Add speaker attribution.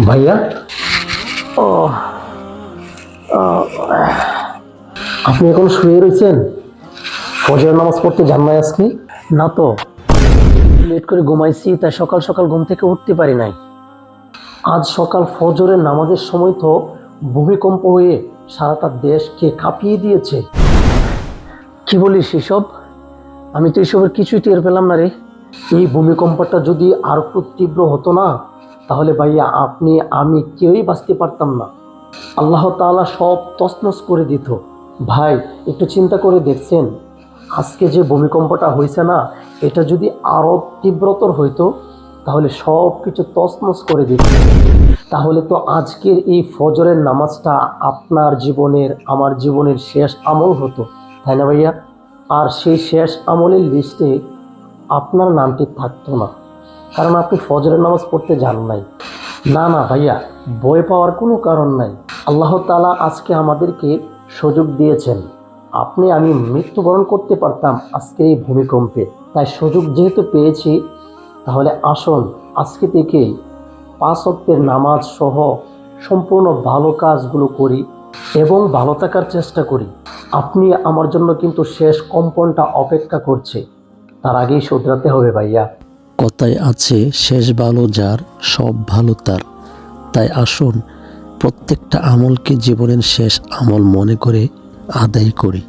Speaker 1: ভাইয়া, ও আপনি এখন শুয়ে রয়েছেন? ফজরের নামাজ পড়তে যান নাই আজকে? না তো, লেট করে ঘুমাইছি, তাই সকাল সকাল ঘুম থেকে উঠতে পারি নাই। আজ সকাল ফজরের নামাজের সময় তো ভূমিকম্প হয়ে সারাটা দেশকে কাঁপিয়ে দিয়েছে। কি বলিস এসব? আমি তো এসবের কিছুই টের পেলাম না রে। এই ভূমিকম্পটা যদি আর একটু তীব্র হতো না, তাহলে ভাইয়া আপনি আমি কেউই বাঁচতে পারতাম না। আল্লাহ তাআলা সব তছনছ করে দিত। ভাই, একটু চিন্তা করে দেখছেন, আজকে যে ভূমিকম্পটা হয়েছে না, এটা যদি আরো তীব্রতর হইতো, তাহলে সব কিছু তছনছ করে দিত। তাহলে তো আজকের এই ফজরের নামাজটা আপনার জীবনের, আমার জীবনের শেষ আমল হতো, তাই না ভাইয়া? আর সেই শেষ আমলের লিস্টে আপনার নামটি থাকতো না, কারণ আপনি ফজরের নামাজ পড়তে যান নাই। না না ভাইয়া, ভয় পাওয়ার কোনো কারণ নাই। আল্লাহ তাআলা আজকে আমাদেরকে সুযোগ দিয়েছেন। আপনি আমি মৃত্যুবরণ করতে পারতাম আজকের এই ভূমিকম্পে। তাই সুযোগ যেহেতু পেয়েছি, তাহলে আসুন আজকে থেকেই 5 ওয়াক্তের নামাজ সহ সম্পূর্ণ ভালো কাজগুলো করি এবং ভালো থাকার চেষ্টা করি। আপনি আমার জন্য কিন্তু শেষ কম্পনটা অপেক্ষা করছে, তার আগেই শুধরাতে হবে ভাইয়া।
Speaker 2: কথায় আছে, শেষ ভালো যার সব ভালো তার। তাই আসুন প্রত্যেকটা আমলকে জীবনের শেষ আমল মনে করে আদায় করি।